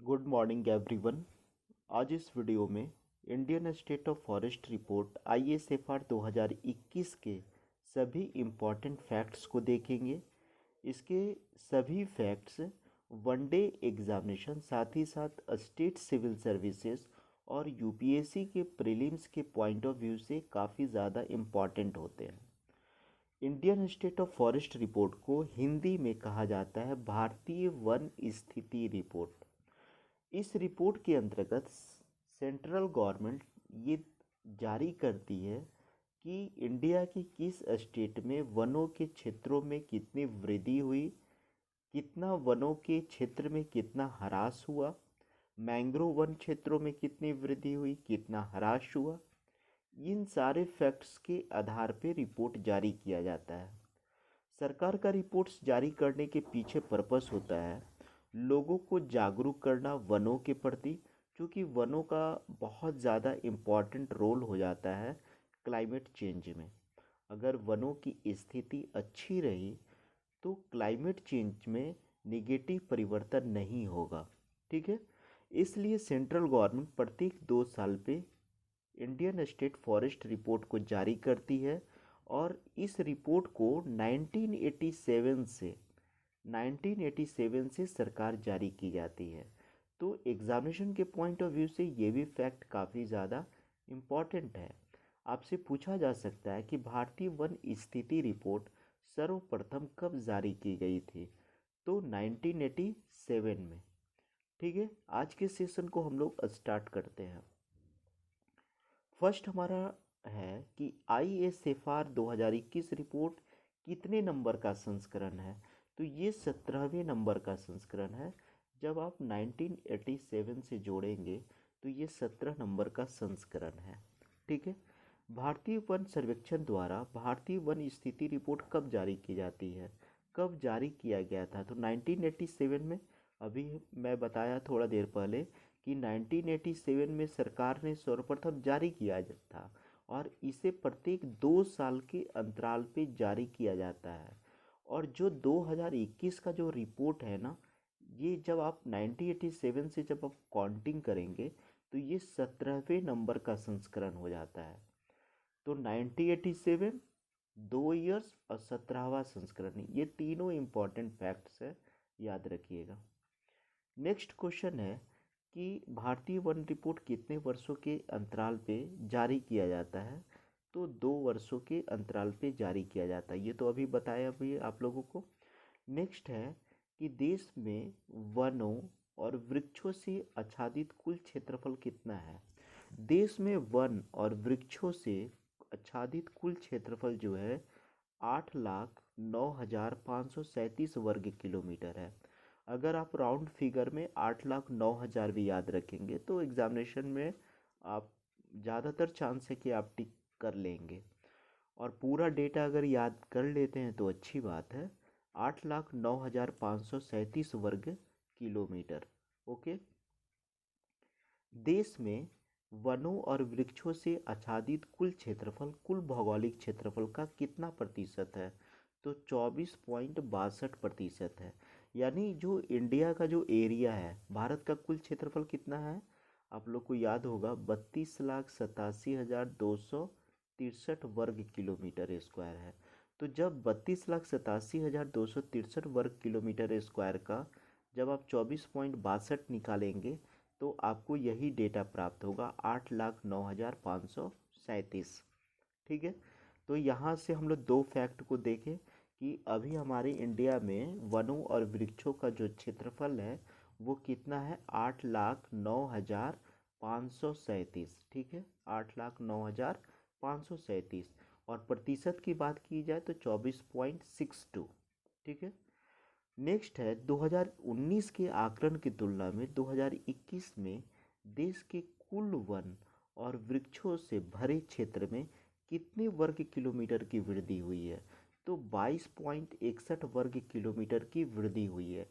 Good morning everyone. आज इस video में Indian state of forest report ISFR 2021 के सभी इम्पॉर्टेंट फैक्ट्स को देखेंगे। इसके सभी फैक्ट्स वनडे एग्जामिनेशन साथ ही साथ स्टेट सिविल सर्विसेज और UPSC के प्रीलिम्स के पॉइंट ऑफ व्यू से काफ़ी ज़्यादा इम्पॉर्टेंट होते हैं। Indian state of forest report को हिंदी में कहा जाता है भारतीय वन स्थिति रिपोर्ट। इस रिपोर्ट के अंतर्गत सेंट्रल गवर्नमेंट ये जारी करती है कि इंडिया की किस स्टेट में वनों के क्षेत्रों में कितनी वृद्धि हुई, कितना वनों के क्षेत्र में कितना ह्रास हुआ, मैंग्रोव वन क्षेत्रों में कितनी वृद्धि हुई, कितना ह्रास हुआ। इन सारे फैक्ट्स के आधार पर रिपोर्ट जारी किया जाता है। सरकार का रिपोर्ट्स जारी करने के पीछे पर्पस होता है लोगों को जागरूक करना वनों के प्रति, क्योंकि वनों का बहुत ज़्यादा इम्पॉर्टेंट रोल हो जाता है क्लाइमेट चेंज में। अगर वनों की स्थिति अच्छी रही तो क्लाइमेट चेंज में निगेटिव परिवर्तन नहीं होगा। ठीक है, इसलिए सेंट्रल गवर्नमेंट प्रत्येक 2 साल पे इंडियन स्टेट फॉरेस्ट रिपोर्ट को जारी करती है और इस रिपोर्ट को 1987 से सरकार जारी की जाती है। तो एग्जामिनेशन के पॉइंट ऑफ व्यू से ये भी फैक्ट काफ़ी ज़्यादा इम्पॉर्टेंट है। आपसे पूछा जा सकता है कि भारतीय वन स्थिति रिपोर्ट सर्वप्रथम कब जारी की गई थी? तो 1987 में। ठीक है, आज के सेशन को हम लोग स्टार्ट करते हैं। फर्स्ट हमारा है कि ISFR 2021 रिपोर्ट कितने नंबर का संस्करण है? तो ये 17वें नंबर का संस्करण है। जब आप 1987 से जोड़ेंगे तो ये 17 नंबर का संस्करण है। ठीक है, भारतीय वन सर्वेक्षण द्वारा भारतीय वन स्थिति रिपोर्ट कब जारी की जाती है, कब जारी किया गया था? तो 1987 में। अभी मैं बताया थोड़ा देर पहले कि 1987 में सरकार ने सर्वप्रथम जारी किया था और इसे प्रत्येक 2 साल के अंतराल पे जारी किया जाता है। और जो 2021 का जो रिपोर्ट है ना, ये जब आप 1987 से जब आप काउंटिंग करेंगे तो ये 17वें नंबर का संस्करण हो जाता है। तो 1987, 2 इयर्स और 17वां संस्करण, ये तीनों इम्पॉर्टेंट फैक्ट्स है, याद रखिएगा। नेक्स्ट क्वेश्चन है कि भारतीय वन रिपोर्ट कितने वर्षों के अंतराल पे जारी किया जाता है? तो 2 वर्षों के अंतराल पे जारी किया जाता है। ये तो अभी बताया भी आप लोगों को। नेक्स्ट है कि देश में वनों और वृक्षों से आच्छादित कुल क्षेत्रफल कितना है? देश में वन और वृक्षों से आच्छादित कुल क्षेत्रफल जो है 8,09,537 वर्ग किलोमीटर है। अगर आप राउंड फिगर में 8,09,000 भी याद रखेंगे तो एग्जामिनेशन में आप ज़्यादातर चांस है कि आप टिक कर लेंगे। और पूरा डेटा अगर याद कर लेते हैं तो अच्छी बात है। 8,09,537 वर्ग किलोमीटर। ओके, देश में वनों और वृक्षों से आच्छादित कुल क्षेत्रफल कुल भौगोलिक क्षेत्रफल का कितना प्रतिशत है? तो 24.62% है। यानी जो इंडिया का जो एरिया है, भारत का कुल क्षेत्रफल कितना है? आप लोग को याद होगा 32,87,263 वर्ग किलोमीटर स्क्वायर है। तो जब 32,87,263 वर्ग किलोमीटर स्क्वायर का जब आप 24.62 निकालेंगे तो आपको यही डेटा प्राप्त होगा, 8,09,537। ठीक है, तो यहाँ से हम लोग दो फैक्ट को देखें कि अभी हमारे इंडिया में वनों और वृक्षों का जो क्षेत्रफल है वो कितना है? 8,09,537। ठीक है, 8,09,537। और प्रतिशत की बात की जाए तो 24.62। ठीक है, नेक्स्ट है 2019 के आकलन की तुलना में 2021 में देश के कुल वन और वृक्षों से भरे क्षेत्र में कितने वर्ग किलोमीटर की वृद्धि हुई है? तो 22.61 वर्ग किलोमीटर की वृद्धि हुई है।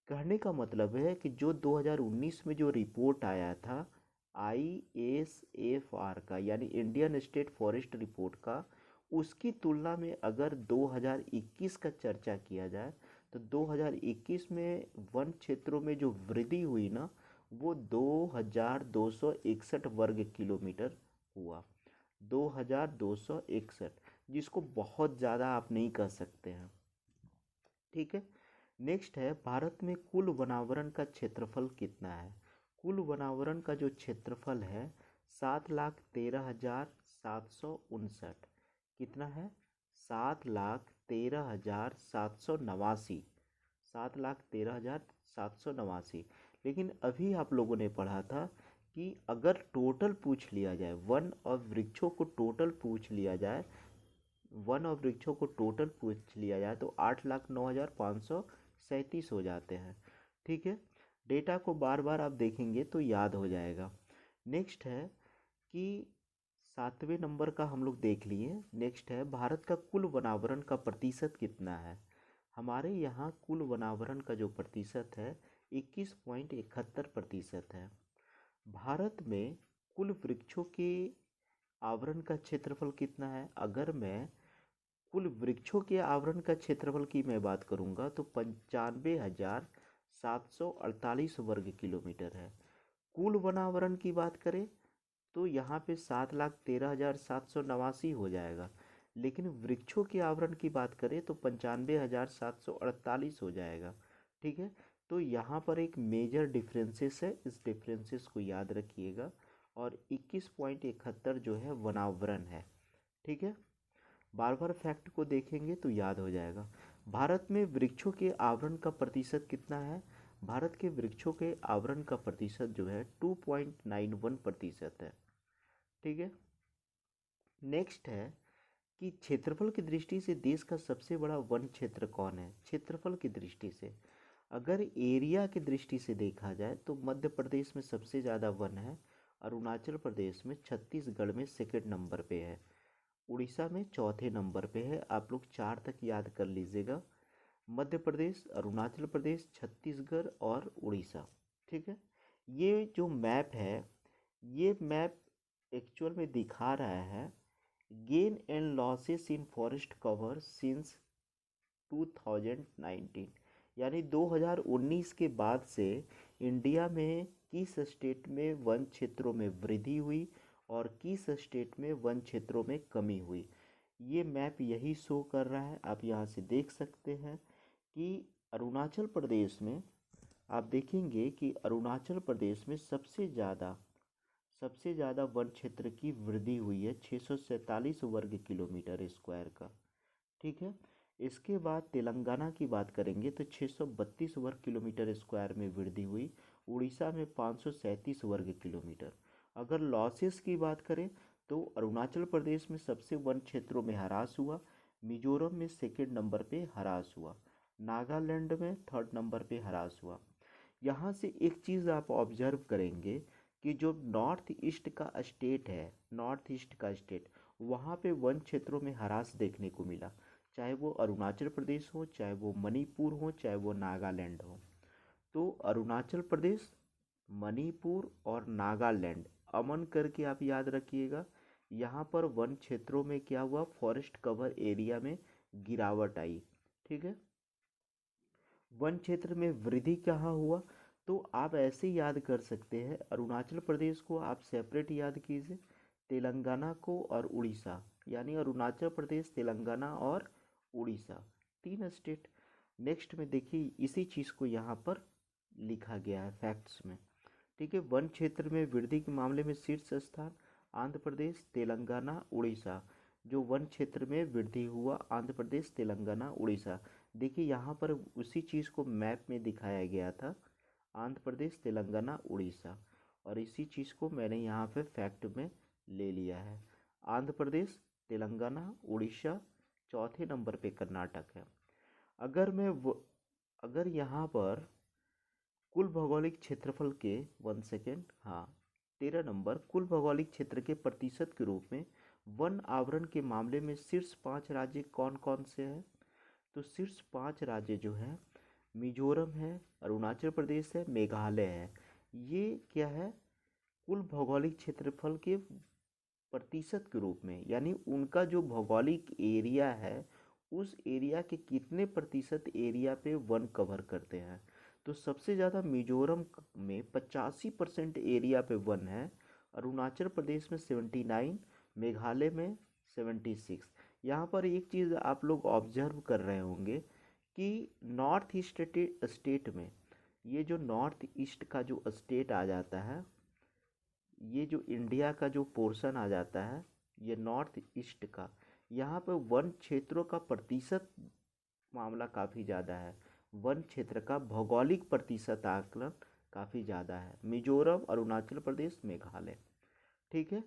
कहने का मतलब है कि जो 2019 में जो रिपोर्ट आया था ISFR का, यानी इंडियन स्टेट फॉरेस्ट रिपोर्ट का, उसकी तुलना में अगर 2021 का चर्चा किया जाए तो 2021 में वन क्षेत्रों में जो वृद्धि हुई ना, वो 2261 वर्ग किलोमीटर हुआ। 2261, जिसको बहुत ज़्यादा आप नहीं कह सकते हैं। ठीक है। नेक्स्ट है, भारत में कुल वनावरण का क्षेत्रफल कितना है? कुल वनावरण का जो क्षेत्रफल है 7,13,759। कितना है? 7,13,789। 7,13,789। लेकिन अभी आप लोगों ने पढ़ा था कि अगर टोटल पूछ लिया जाए, वन और वृक्षों को टोटल पूछ लिया जाए, वन और वृक्षों को टोटल पूछ लिया जाए तो 8,09,537 हो जाते हैं। ठीक है। डेटा को बार बार आप देखेंगे तो याद हो जाएगा। नेक्स्ट है कि 7वें नंबर का हम लोग देख लिए। नेक्स्ट है, भारत का कुल वनावरण का प्रतिशत कितना है? हमारे यहाँ कुल वनावरण का जो प्रतिशत है 21.71% है। भारत में कुल वृक्षों के आवरण का क्षेत्रफल कितना है? अगर मैं कुल वृक्षों के आवरण का क्षेत्रफल की मैं बात करूंगा तो 95,748 वर्ग किलोमीटर है। कुल वनावरण की बात करें तो यहाँ पे 7,13,789 हो जाएगा। लेकिन वृक्षों के आवरण की बात करें तो 95,748 हो जाएगा। ठीक है। तो यहाँ पर एक मेजर डिफरेंसेस है, इस डिफरेंसेस को याद रखिएगा। और 21.71 जो है वनावरण है। ठीक है। बार बार फैक्ट को देखेंगे तो याद हो जाएगा। भारत में वृक्षों के आवरण का प्रतिशत कितना है? भारत के वृक्षों के आवरण का प्रतिशत जो है 2.91% है। ठीक है। नेक्स्ट है कि क्षेत्रफल की दृष्टि से देश का सबसे बड़ा वन क्षेत्र कौन है? क्षेत्रफल की दृष्टि से, अगर एरिया की दृष्टि से देखा जाए तो मध्य प्रदेश में सबसे ज़्यादा वन है, अरुणाचल प्रदेश में, छत्तीसगढ़ में सेकंड नंबर पे है, उड़ीसा में चौथे नंबर पे है। आप लोग 4 तक याद कर लीजिएगा, मध्य प्रदेश, अरुणाचल प्रदेश, छत्तीसगढ़ और उड़ीसा। ठीक है। ये जो मैप है, ये मैप एक्चुअल में दिखा रहा है gain and losses in forest cover since 2019, यानी 2019 के बाद से इंडिया में किस स्टेट में वन क्षेत्रों में वृद्धि हुई और किस स्टेट में वन क्षेत्रों में कमी हुई। ये मैप यही शो कर रहा है। आप यहाँ से देख सकते हैं कि अरुणाचल प्रदेश में आप देखेंगे कि अरुणाचल प्रदेश में सबसे ज़्यादा वन क्षेत्र की वृद्धि हुई है, 647 वर्ग किलोमीटर स्क्वायर का। ठीक है। इसके बाद तेलंगाना की बात करेंगे तो 632 वर्ग किलोमीटर स्क्वायर में वृद्धि हुई, उड़ीसा में 537 वर्ग किलोमीटर। अगर लॉसेस की बात करें तो अरुणाचल प्रदेश में सबसे वन क्षेत्रों में ह्रास हुआ, मिजोरम में सेकेंड नंबर पे ह्रास हुआ, नागालैंड में थर्ड नंबर पे ह्रास हुआ। यहाँ से एक चीज़ आप ऑब्जर्व करेंगे कि जो नॉर्थ ईस्ट का स्टेट है, नॉर्थ ईस्ट का स्टेट, वहाँ पे वन क्षेत्रों में ह्रास देखने को मिला, चाहे वो अरुणाचल प्रदेश हो, चाहे वो मणिपुर हो, चाहे वो नागालैंड हो। तो अरुणाचल प्रदेश, मणिपुर और नागालैंड अमन करके आप याद रखिएगा। यहाँ पर वन क्षेत्रों में क्या हुआ, फॉरेस्ट कवर एरिया में गिरावट आई। ठीक है। वन क्षेत्र में वृद्धि कहाँ हुआ, तो आप ऐसे याद कर सकते हैं, अरुणाचल प्रदेश को आप सेपरेट याद कीजिए, तेलंगाना को और उड़ीसा, यानी अरुणाचल प्रदेश, तेलंगाना और उड़ीसा, 3 स्टेट। नेक्स्ट में देखिए इसी चीज़ को यहाँ पर लिखा गया है फैक्ट्स में। ठीक है। वन क्षेत्र में वृद्धि के मामले में शीर्ष स्थान आंध्र प्रदेश, तेलंगाना, उड़ीसा। जो वन क्षेत्र में वृद्धि हुआ, आंध्र प्रदेश, तेलंगाना, उड़ीसा। देखिए यहाँ पर उसी चीज़ को मैप में दिखाया गया था, आंध्र प्रदेश, तेलंगाना, उड़ीसा, और इसी चीज़ को मैंने यहाँ पे फैक्ट में ले लिया है। आंध्र प्रदेश, तेलंगाना, उड़ीसा, चौथे नंबर पे कर्नाटक है। अगर यहाँ पर कुल भौगोलिक क्षेत्रफल के 1 सेकेंड, हाँ, 13 नंबर, कुल भौगोलिक क्षेत्र के प्रतिशत के रूप में वन आवरण के मामले में शीर्ष 5 राज्य कौन कौन से हैं? तो शीर्ष 5 राज्य जो हैं, मिजोरम है, अरुणाचल प्रदेश है, मेघालय है। ये क्या है, कुल भौगोलिक क्षेत्रफल के प्रतिशत के रूप में, यानी उनका जो भौगोलिक एरिया है उस एरिया के कितने प्रतिशत एरिया पे वन कवर करते हैं। तो सबसे ज़्यादा मिजोरम में 85% एरिया पे वन है, अरुणाचल प्रदेश में 79, मेघालय में 76। यहाँ पर एक चीज़ आप लोग ऑब्जर्व कर रहे होंगे कि नॉर्थ ईस्ट स्टेट में, ये जो नॉर्थ ईस्ट का जो स्टेट आ जाता है, ये जो इंडिया का जो पोर्शन आ जाता है, ये नॉर्थ ईस्ट का, यहाँ पर वन क्षेत्रों का प्रतिशत मामला काफ़ी ज़्यादा है। वन क्षेत्र का भौगोलिक प्रतिशत आकलन काफ़ी ज़्यादा है, मिजोरम, अरुणाचल प्रदेश, मेघालय। ठीक है।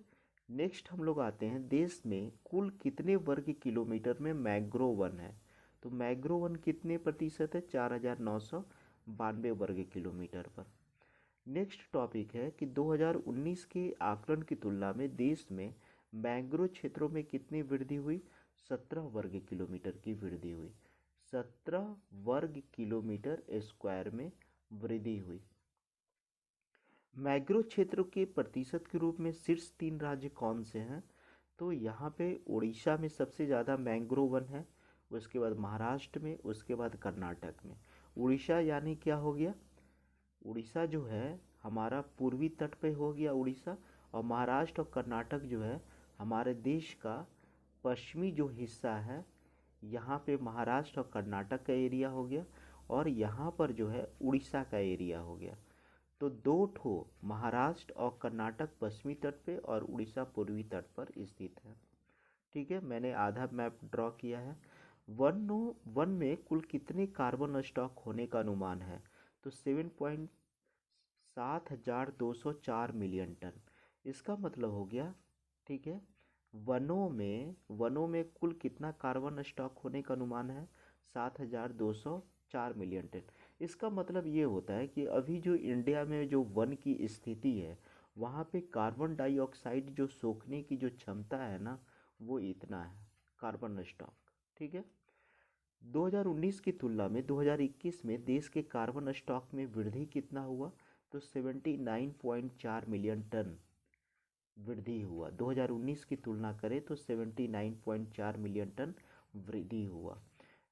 नेक्स्ट हम लोग आते हैं, देश में कुल कितने वर्ग किलोमीटर में मैंग्रोव वन है। तो मैंग्रोव वन कितने प्रतिशत है, 4992 वर्ग किलोमीटर पर। नेक्स्ट टॉपिक है कि 2019 के आकलन की तुलना में देश में मैंग्रोव क्षेत्रों में कितनी वृद्धि हुई, 17 वर्ग किलोमीटर की वृद्धि हुई। 17 वर्ग किलोमीटर स्क्वायर में वृद्धि हुई। मैंग्रोव क्षेत्र के प्रतिशत के रूप में शीर्ष 3 राज्य कौन से हैं। तो यहाँ पे उड़ीसा में सबसे ज़्यादा मैंग्रोव वन है, उसके बाद महाराष्ट्र में, उसके बाद कर्नाटक में। उड़ीसा यानी क्या हो गया, उड़ीसा जो है हमारा पूर्वी तट पे हो गया उड़ीसा, और महाराष्ट्र और कर्नाटक जो है हमारे देश का पश्चिमी जो हिस्सा है, यहाँ पे महाराष्ट्र और कर्नाटक का एरिया हो गया, और यहाँ पर जो है उड़ीसा का एरिया हो गया। तो दो ठो, महाराष्ट्र और कर्नाटक पश्चिमी तट पे और उड़ीसा पूर्वी तट पर स्थित है। ठीक है, मैंने आधा मैप ड्रॉ किया है। वन में कुल कितने कार्बन स्टॉक होने का अनुमान है। तो 7,7204 मिलियन टन। इसका मतलब हो गया, ठीक है, वनों में कुल कितना कार्बन स्टॉक होने का अनुमान है, 7,204 मिलियन टन। इसका मतलब ये होता है कि अभी जो इंडिया में जो वन की स्थिति है, वहाँ पे कार्बन डाइऑक्साइड जो सोखने की जो क्षमता है ना, वो इतना है कार्बन स्टॉक। ठीक है। 2019 की तुलना में 2021 में देश के कार्बन स्टॉक में वृद्धि कितना हुआ। तो 79.4 मिलियन टन वृद्धि हुआ। 2019 की तुलना करें तो 79.4 मिलियन टन वृद्धि हुआ।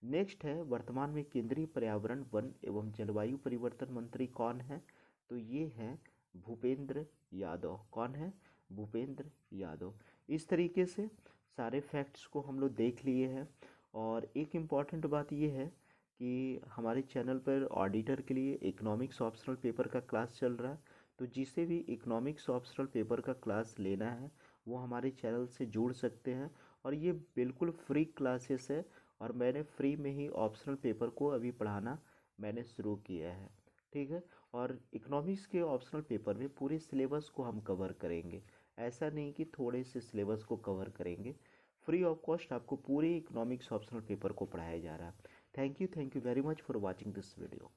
नेक्स्ट है, वर्तमान में केंद्रीय पर्यावरण, वन एवं जलवायु परिवर्तन मंत्री कौन है। तो ये हैं भूपेंद्र यादव। कौन है, भूपेंद्र यादव। इस तरीके से सारे फैक्ट्स को हम लोग देख लिए हैं। और एक इम्पॉर्टेंट बात ये है कि हमारे चैनल पर ऑडिटर के लिए इकोनॉमिक्स ऑप्शनल पेपर का क्लास चल रहा है। तो जिसे भी इकोनॉमिक्स ऑप्शनल पेपर का क्लास लेना है वो हमारे चैनल से जुड़ सकते हैं, और ये बिल्कुल फ्री क्लासेस है, और मैंने फ्री में ही ऑप्शनल पेपर को अभी पढ़ाना मैंने शुरू किया है। ठीक है। और इकोनॉमिक्स के ऑप्शनल पेपर में पूरे सिलेबस को हम कवर करेंगे, ऐसा नहीं कि थोड़े से सिलेबस को कवर करेंगे। फ्री ऑफ कॉस्ट आपको पूरे इकोनॉमिक्स ऑप्शनल पेपर को पढ़ाया जा रहा है। Thank you very much for watching this video.